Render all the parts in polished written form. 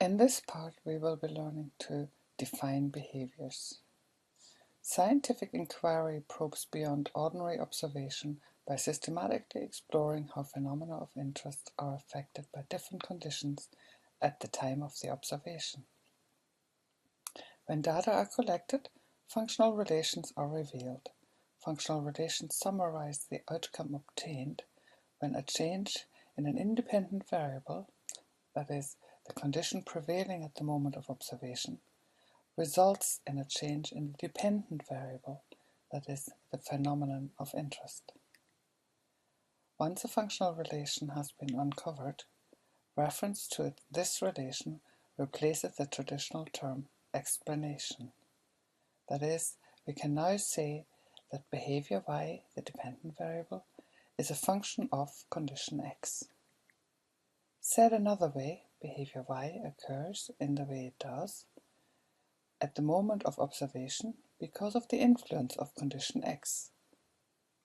In this part, we will be learning to define behaviours. Scientific inquiry probes beyond ordinary observation by systematically exploring how phenomena of interest are affected by different conditions at the time of the observation. When data are collected, functional relations are revealed. Functional relations summarize the outcome obtained when a change in an independent variable, that is, the condition prevailing at the moment of observation, results in a change in the dependent variable, that is, the phenomenon of interest. Once a functional relation has been uncovered, reference to this relation replaces the traditional term explanation. That is, we can now say that behaviour y, the dependent variable, is a function of condition x. Said another way, behaviour y occurs in the way it does at the moment of observation because of the influence of condition x.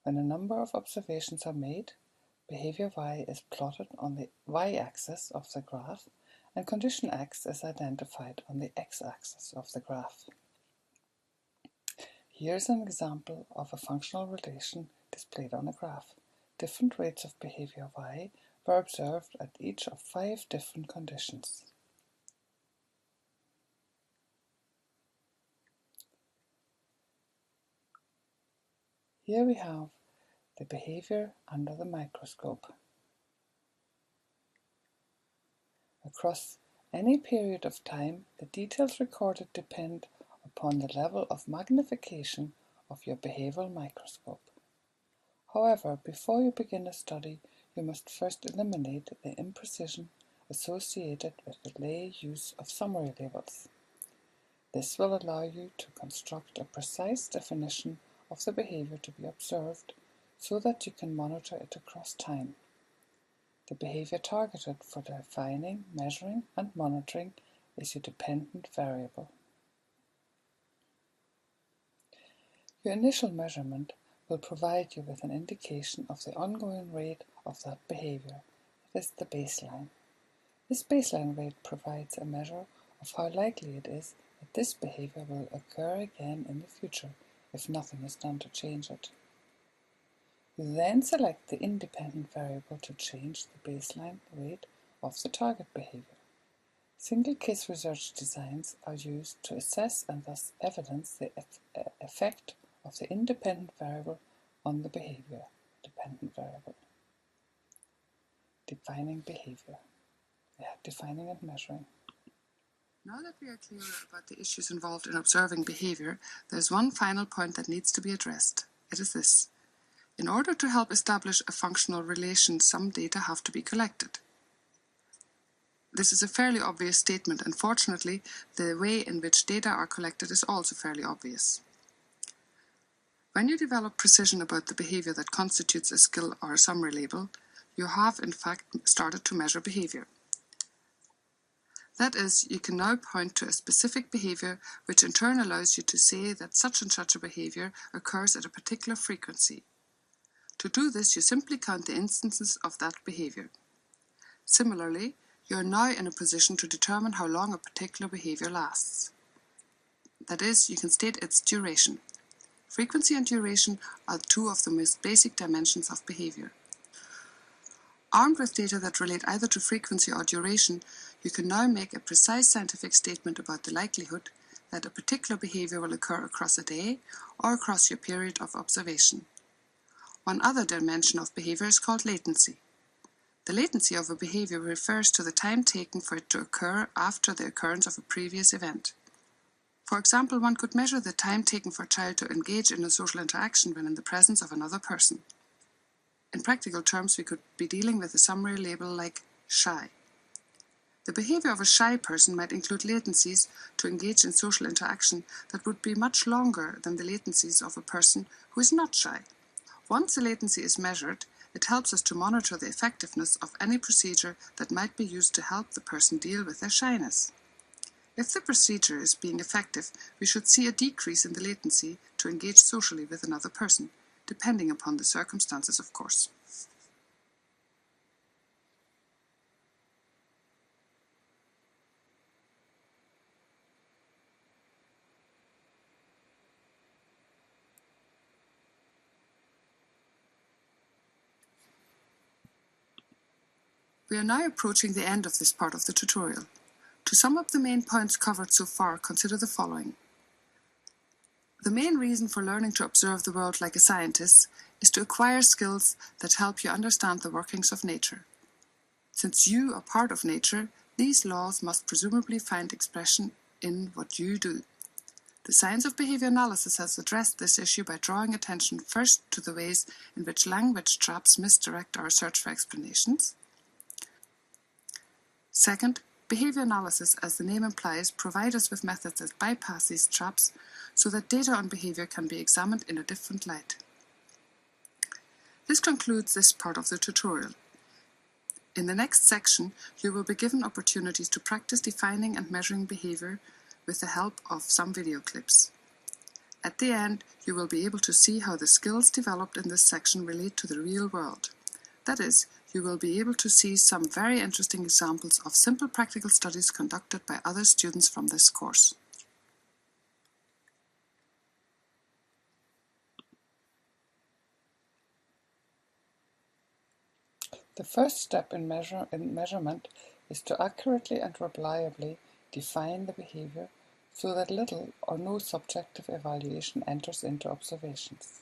When a number of observations are made, behaviour y is plotted on the y-axis of the graph and condition x is identified on the x-axis of the graph. Here's an example of a functional relation displayed on a graph. Different rates of behaviour y were observed at each of 5 different conditions. Here we have the behaviour under the microscope. Across any period of time, the details recorded depend upon the level of magnification of your behavioural microscope. However, before you begin a study, you must first eliminate the imprecision associated with the lay use of summary labels. This will allow you to construct a precise definition of the behaviour to be observed so that you can monitor it across time. The behaviour targeted for defining, measuring and monitoring is your dependent variable. Your initial measurement will provide you with an indication of the ongoing rate of that behaviour. It is the baseline. This baseline rate provides a measure of how likely it is that this behaviour will occur again in the future if nothing is done to change it. You then select the independent variable to change the baseline rate of the target behaviour. Single case research designs are used to assess and thus evidence the effect of the independent variable on the behaviour, dependent variable. Defining behaviour. Defining and measuring. Now that we are clearer about the issues involved in observing behaviour, there is one final point that needs to be addressed. It is this. In order to help establish a functional relation, some data have to be collected. This is a fairly obvious statement, and fortunately, the way in which data are collected is also fairly obvious. When you develop precision about the behaviour that constitutes a skill or a summary label, you have in fact started to measure behaviour. That is, you can now point to a specific behaviour which in turn allows you to say that such and such a behaviour occurs at a particular frequency. To do this, you simply count the instances of that behaviour. Similarly, you are now in a position to determine how long a particular behaviour lasts. That is, you can state its duration. Frequency and duration are two of the most basic dimensions of behaviour. Armed with data that relate either to frequency or duration, you can now make a precise scientific statement about the likelihood that a particular behaviour will occur across a day or across your period of observation. One other dimension of behaviour is called latency. The latency of a behaviour refers to the time taken for it to occur after the occurrence of a previous event. For example, one could measure the time taken for a child to engage in a social interaction when in the presence of another person. In practical terms, we could be dealing with a summary label like shy. The behaviour of a shy person might include latencies to engage in social interaction that would be much longer than the latencies of a person who is not shy. Once the latency is measured, it helps us to monitor the effectiveness of any procedure that might be used to help the person deal with their shyness. If the procedure is being effective, we should see a decrease in the latency to engage socially with another person, depending upon the circumstances, of course. We are now approaching the end of this part of the tutorial. To sum up the main points covered so far, consider the following. The main reason for learning to observe the world like a scientist is to acquire skills that help you understand the workings of nature. Since you are part of nature, these laws must presumably find expression in what you do. The science of behaviour analysis has addressed this issue by drawing attention first to the ways in which language traps misdirect our search for explanations. Second, behaviour analysis, as the name implies, provides us with methods that bypass these traps so that data on behaviour can be examined in a different light. This concludes this part of the tutorial. In the next section, you will be given opportunities to practice defining and measuring behaviour with the help of some video clips. At the end, you will be able to see how the skills developed in this section relate to the real world. That is, you will be able to see some very interesting examples of simple practical studies conducted by other students from this course. The first step in measurement is to accurately and reliably define the behaviour so that little or no subjective evaluation enters into observations.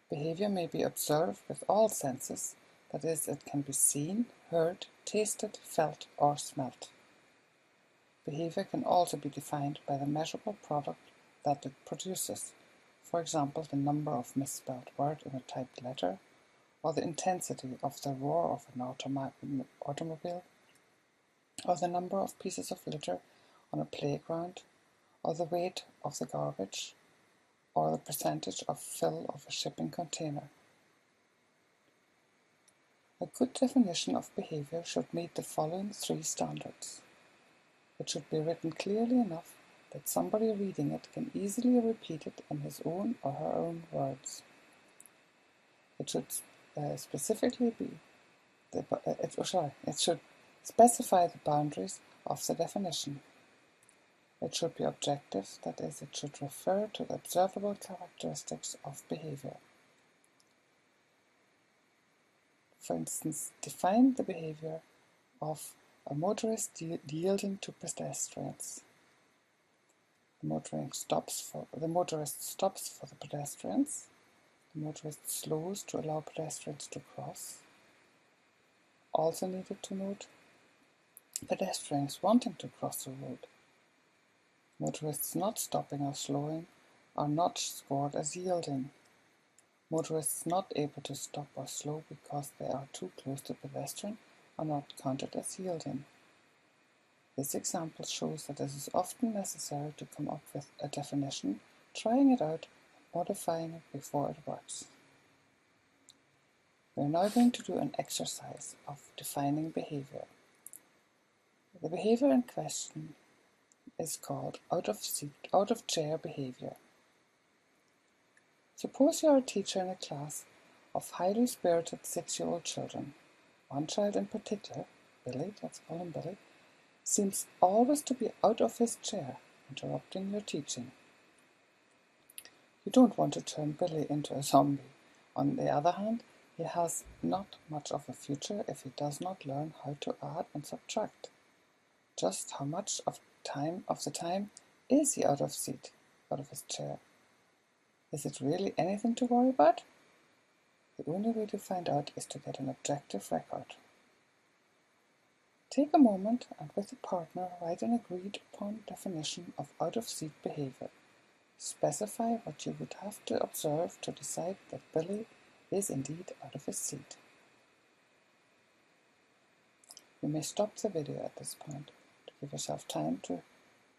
Behaviour may be observed with all senses, that is, it can be seen, heard, tasted, felt, or smelt. Behaviour can also be defined by the measurable product that it produces, for example, the number of misspelled words in a typed letter, or the intensity of the roar of an automobile, or the number of pieces of litter on a playground, or the weight of the garbage, or the percentage of fill of a shipping container. A good definition of behaviour should meet the following 3 standards. It should be written clearly enough that somebody reading it can easily repeat it in his own or her own words. It should it should specify the boundaries of the definition. It should be objective, that is, it should refer to the observable characteristics of behaviour. For instance, define the behaviour of a motorist yielding to pedestrians. The motorist stops for the pedestrians. The motorist slows to allow pedestrians to cross. Also needed to note, pedestrians wanting to cross the road. Motorists not stopping or slowing are not scored as yielding. Motorists not able to stop or slow because they are too close to pedestrian are not counted as yielding. This example shows that it is often necessary to come up with a definition, trying it out, and modifying it before it works. We are now going to do an exercise of defining behaviour. The behaviour in question is called out of chair behaviour. Suppose you are a teacher in a class of highly spirited 6-year-old children. One child in particular, Billy, let's call him Billy, seems always to be out of his chair, interrupting your teaching. You don't want to turn Billy into a zombie. On the other hand, he has not much of a future if he does not learn how to add and subtract. Just how much of the time is he out of his chair? Is it really anything to worry about? The only way to find out is to get an objective record. Take a moment and with a partner write an agreed upon definition of out-of-seat behaviour. Specify what you would have to observe to decide that Billy is indeed out of his seat. You may stop the video at this point to give yourself time to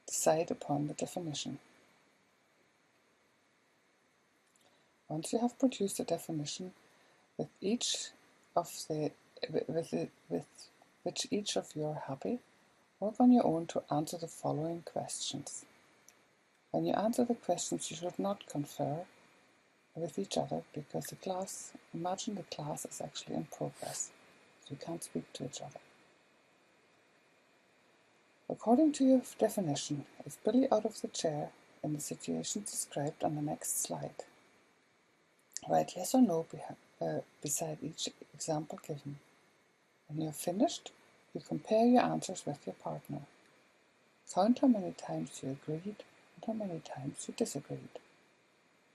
decide upon the definition. Once you have produced a definition with which each of you are happy, work on your own to answer the following questions. When you answer the questions, you should not confer with each other because imagine the class is actually in progress, so you can't speak to each other. According to your definition, is Billy out of the chair in the situations described on the next slide? Write yes or no beside each example given. When you have finished, you compare your answers with your partner. Count how many times you agreed and how many times you disagreed.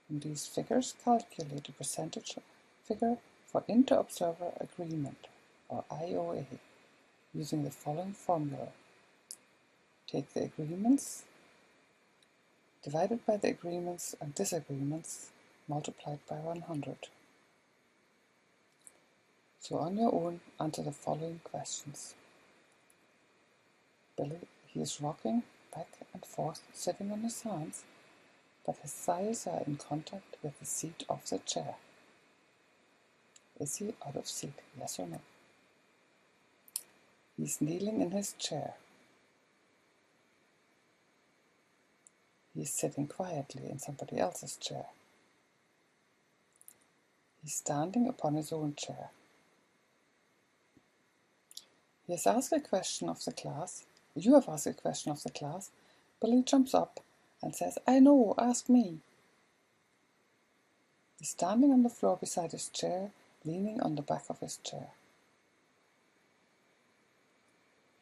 In these figures, calculate a percentage figure for inter-observer agreement, or IOA, using the following formula. Take the agreements divided by the agreements and disagreements multiplied by 100. So on your own, answer the following questions. Billy, he is rocking back and forth, sitting on his hands, but his thighs are in contact with the seat of the chair. Is he out of seat, yes or no? He's kneeling in his chair. He's sitting quietly in somebody else's chair. He's standing upon his own chair. He has asked a question of the class. You have asked a question of the class. Billy jumps up and says, I know, ask me. He's standing on the floor beside his chair, leaning on the back of his chair.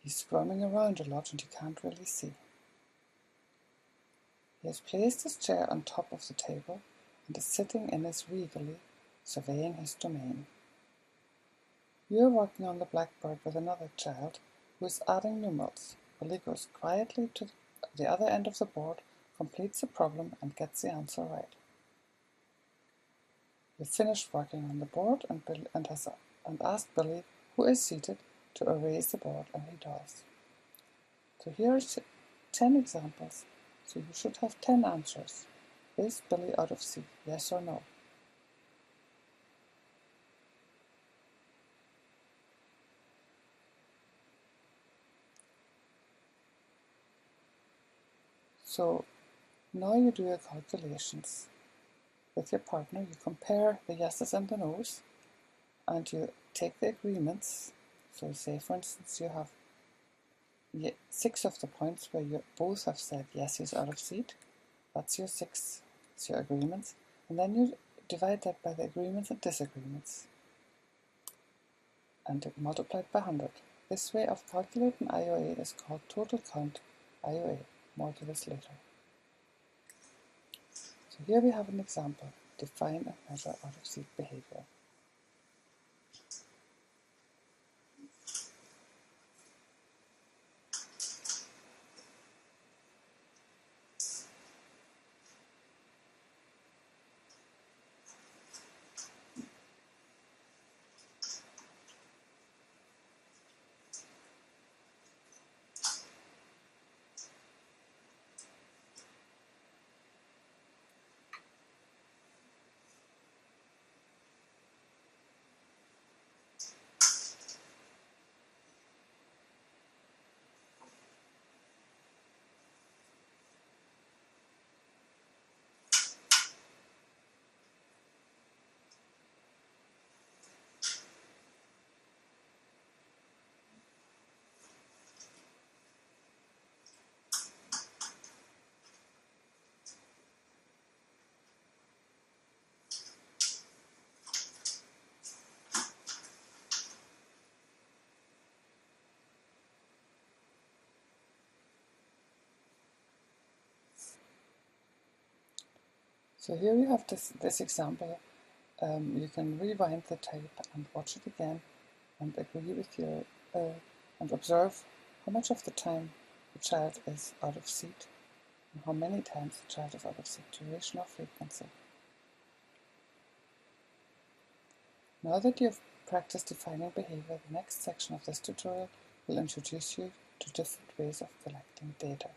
He's squirming around a lot and you can't really see. He has placed his chair on top of the table and is sitting in it regally, surveying his domain. You are working on the blackboard with another child who is adding numerals. Billy goes quietly to the other end of the board, completes the problem and gets the answer right. You've finished working on the board and asked Billy, who is seated, to erase the board, and he does. So here are 10 examples, so you should have 10 answers. Is Billy out of seat, yes or no? So now you do your calculations. With your partner, you compare the yeses and the nos, and you take the agreements. So say, for instance, you have 6 of the points where you both have said yes, he's out of seat. That's your 6, it's your agreements. And then you divide that by the agreements and disagreements and multiply it by 100. This way of calculating IOA is called total count IOA. More to this later. So here we have an example. Define and measure out of seat behavior. So here you have this example. You can rewind the tape and watch it again and agree with your and observe how much of the time the child is out of seat and how many times the child is out of seat, duration or frequency. Now that you've practiced defining behavior, the next section of this tutorial will introduce you to different ways of collecting data.